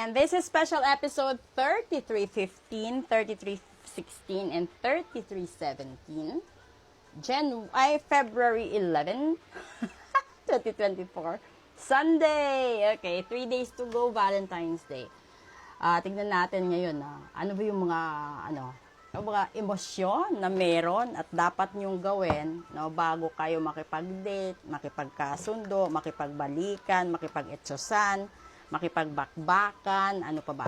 And this is special episode 3315, 3316, and 3317. February 11, 2024. Sunday! Okay, 3 days to go, Valentine's Day. Tignan natin ngayon ano ba yung mga emosyon na meron at dapat nyong gawin bago kayo makipag-date, makipagkasundo, makipagbalikan, makipag-etsosan, makipagbakbakan, ano pa ba?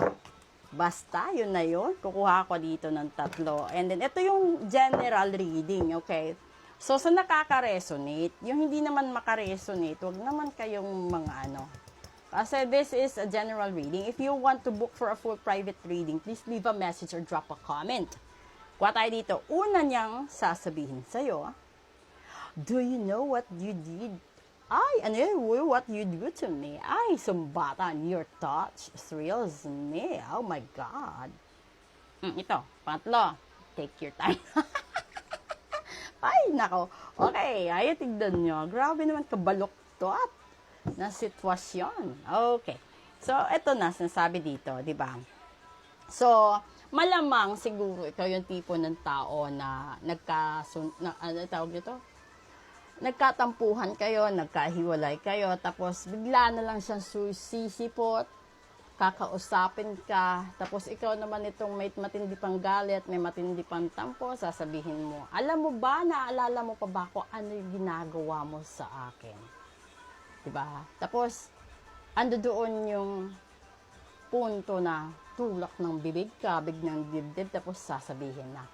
Basta, yun na yun. Kukuha ko dito ng 3. And then, ito yung general reading, okay? So, sa nakaka-resonate, yung hindi naman maka-resonate, huwag naman kayong Kasi this is a general reading. If you want to book for a full private reading, please leave a message or drop a comment. Kuha tayo dito. Una niyang sasabihin sa'yo, do you know what you did? What you do to me? Sumbatan, your touch thrills me. Oh my God. Ito, pangatlo, take your time. Ay, nako. Okay, tignan nyo. Grabe naman kabaloktot na sitwasyon. Okay. So, ito na, sinasabi dito, di ba? So, malamang siguro ikaw yung tipo ng tao na tawag dito? Nagkatampuhan kayo, nagkahiwalay kayo, tapos bigla na lang siyang sisipot, kakausapin ka, tapos ikaw naman itong may matindi pang galit, may matindi pang tampo, sasabihin mo, alam mo ba, naalala mo pa ba kung ano yung ginagawa mo sa akin? Diba? Tapos, ando doon yung punto na tulak ng bibig ka, biglang dibdib, tapos sasabihin na,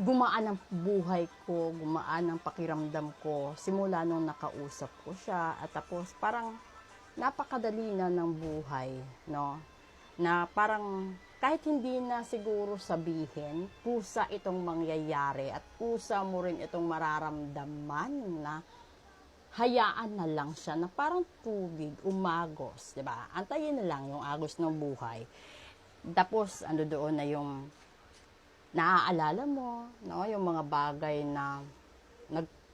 gumaan ang buhay ko, gumaan ang pakiramdam ko, simula nung nakausap ko siya, at tapos parang napakadali na ng buhay, no? Na parang kahit hindi na siguro sabihin, kusa itong mangyayari at kusa mo rin itong mararamdaman na hayaan na lang siya na parang tubig, umagos, di ba? Antayin na lang yung agos ng buhay. Tapos, doon na yung naaalala mo, no? Yung mga bagay na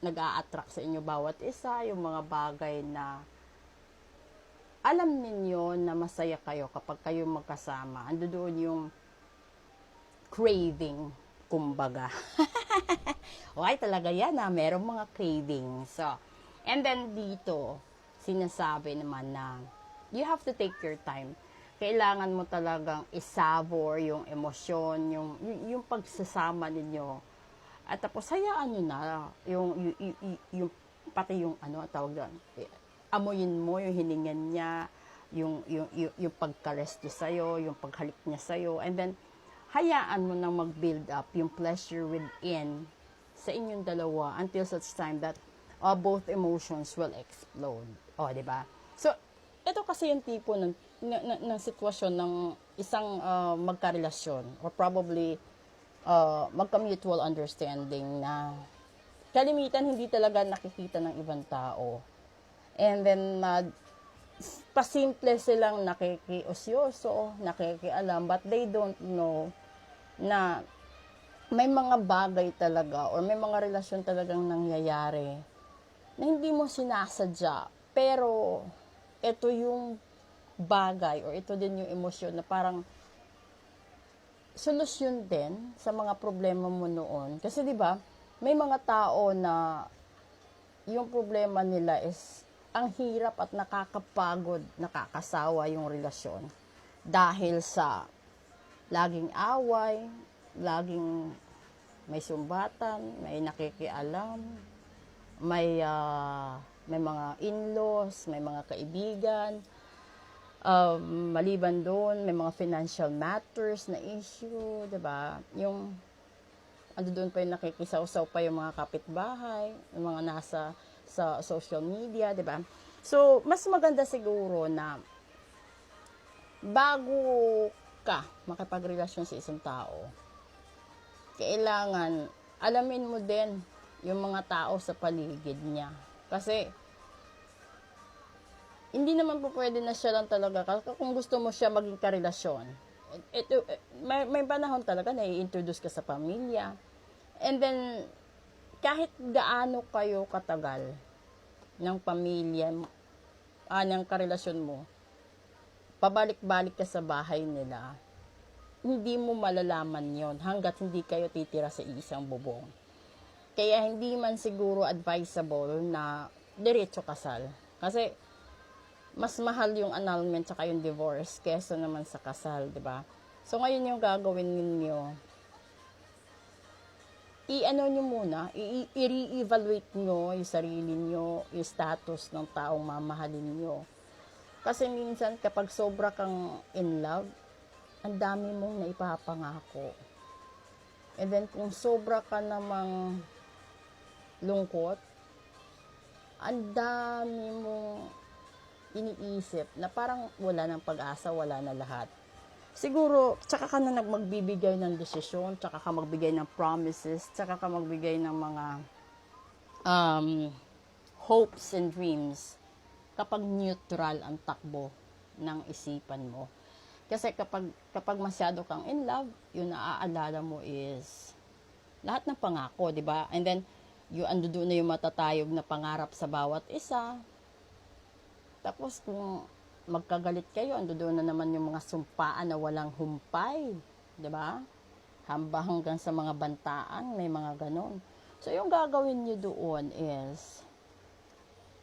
nag-a-attract sa inyo bawat isa, yung mga bagay na alam ninyo na masaya kayo kapag kayo magkasama. Doon yung craving, kumbaga. Okay, talaga yan merong mga craving. So, and then dito, sinasabi naman na you have to take your time. Kailangan mo talagang isavor yung emosyon, yung pagsasama ninyo. At tapos hayaan nyo na yung pati yung tawag doon. Amuyin mo yung hiningan niya, yung pagkares niya sa'yo, yung paghalik niya sa'yo. And then hayaan mo nang mag-build up yung pleasure within sa inyong dalawa until such time that both emotions will explode. Di ba? So, ito kasi yung tipo ng sitwasyon ng isang magkarelasyon or probably magka-mutual understanding na kalimitan hindi talaga nakikita ng ibang tao. And then, pasimple silang nakikiosyoso, nakikialam, but they don't know na may mga bagay talaga or may mga relasyon talagang nangyayari na hindi mo sinasadya, pero ito yung bagay or ito din yung emosyon na parang solusyon din sa mga problema mo noon. Kasi 'di ba, may mga tao na yung problema nila is ang hirap at nakakapagod, nakakasawa yung relasyon dahil sa laging away, laging may sumbatan, may nakikialam, may mga in-laws, may mga kaibigan, maliban doon, may mga financial matters na issue, diba? Yung, doon pa yung nakikisaw-saw pa yung mga kapitbahay, yung mga nasa sa social media, diba? So, mas maganda siguro na bago ka makipagrelasyon sa isang tao, kailangan alamin mo din yung mga tao sa paligid niya. Kasi, hindi naman po pwede na siya lang talaga. Kung gusto mo siya maging karelasyon, may panahon talaga na i-introduce ka sa pamilya. And then, kahit gaano kayo katagal ng pamilya, ng karelasyon mo, pabalik-balik ka sa bahay nila, hindi mo malalaman yon hanggat hindi kayo titira sa isang bubong. Kaya hindi man siguro advisable na diretso kasal. Kasi mas mahal yung annulment tsaka yung divorce kesa naman sa kasal, di ba? So ngayon yung gagawin ninyo, i-ano nyo muna, i-re-evaluate nyo yung sarili nyo, yung status ng taong mamahalin nyo. Kasi minsan kapag sobra kang in love, ang dami mong naipapangako. And then kung sobra ka namang lungkot, ang dami mong iniisip na parang wala ng pag-asa, wala na lahat. Siguro, tsaka ka na magbibigay ng desisyon, tsaka ka magbigay ng promises, tsaka ka magbigay ng mga hopes and dreams kapag neutral ang takbo ng isipan mo. Kasi kapag masyado kang in love, yung naaalala mo is lahat ng pangako, di ba? And then, ando doon na yung matatayog na pangarap sa bawat isa. Tapos, kung magkagalit kayo, ando doon na naman yung mga sumpaan na walang humpay, di ba? Hanggang sa mga bantaan, may mga ganon. So, yung gagawin nyo doon is,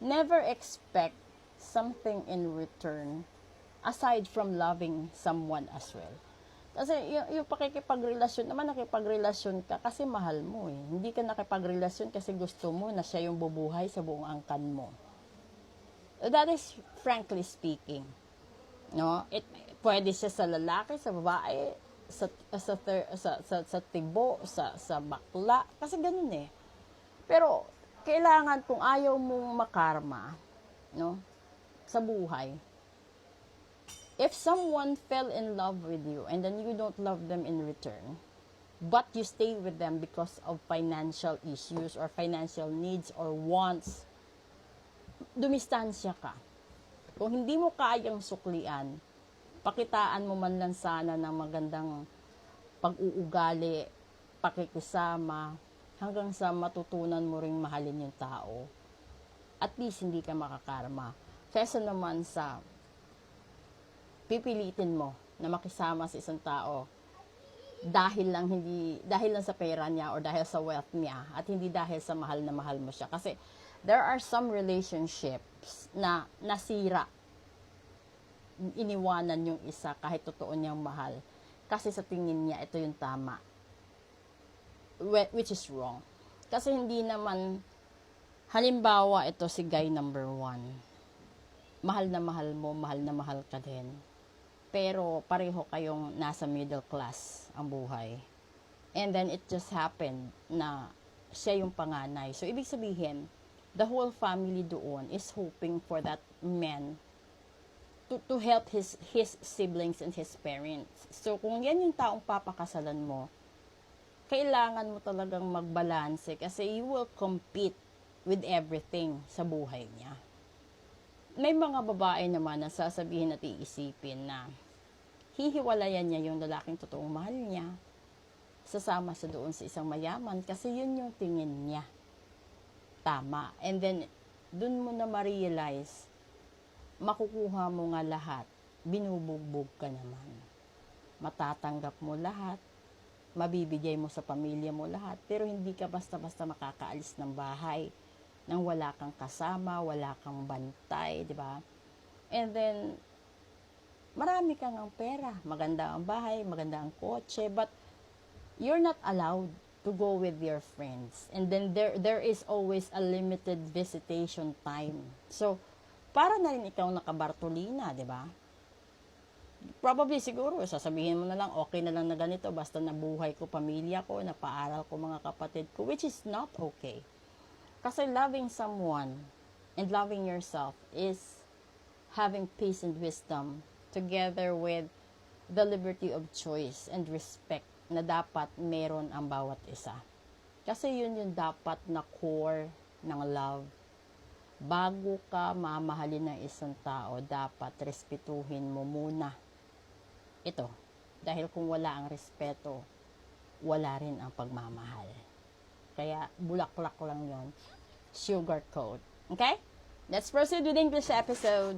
never expect something in return aside from loving someone as well. Kasi yung pakikipagrelasyon, naman nakipagrelasyon ka kasi mahal mo eh. Hindi ka nakipagrelasyon kasi gusto mo na siya yung bubuhay sa buong angkan mo. That is frankly speaking. No? Pwede siya sa lalaki, sa babae, sa tibo, sa bakla. Kasi ganun eh. Pero, kailangan kung ayaw mong makarma, no? Sa buhay, if someone fell in love with you and then you don't love them in return, but you stay with them because of financial issues or financial needs or wants, dumistansya ka. Kung hindi mo kayang suklian, pakitaan mo man lang sana ng magandang pag-uugali, pakikisama, hanggang sa matutunan mo ring mahalin yung tao. At least hindi ka makakarma. Kesa naman sa pipilitin mo na makisama sa isang tao dahil lang sa pera niya or dahil sa wealth niya at hindi dahil sa mahal na mahal mo siya. Kasi there are some relationships na nasira, iniwanan yung isa kahit totoo niyang mahal kasi sa tingin niya ito yung tama, which is wrong. Kasi hindi naman, halimbawa ito si guy number 1, mahal na mahal ka din, pero pareho kayong nasa middle class ang buhay. And then, it just happened na siya yung panganay. So, ibig sabihin, the whole family doon is hoping for that man to help his siblings and his parents. So, kung yan yung taong papakasalan mo, kailangan mo talagang magbalanse kasi you will compete with everything sa buhay niya. May mga babae naman na sasabihin at iisipin na hihiwalayan niya yung lalaking totoong mahal niya, sasama sa doon sa isang mayaman kasi yun yung tingin niya tama. And then, dun mo na ma-realize, makukuha mo nga lahat, binubugbog ka naman. Matatanggap mo lahat, mabibigay mo sa pamilya mo lahat, pero hindi ka basta-basta makakaalis ng bahay nang wala kang kasama, wala kang bantay, di ba? And then, marami kang ang pera, maganda ang bahay, maganda ang kotse, but you're not allowed to go with your friends. And then, there is always a limited visitation time. So, para na rin ikaw nakabartolina, di ba? Probably siguro, sasabihin mo na lang, okay na lang na ganito, basta nabuhay ko, pamilya ko, napaaral ko mga kapatid ko, which is not okay. Kasi loving someone and loving yourself is having peace and wisdom together with the liberty of choice and respect na dapat meron ang bawat isa. Kasi yun yung dapat na core ng love. Bago ka mamahalin ng isang tao, dapat respetuhin mo muna ito. Dahil kung wala ang respeto, wala rin ang pagmamahal. Kaya bulaklak lang yon, sugar coat. Okay? Let's proceed with the English episode.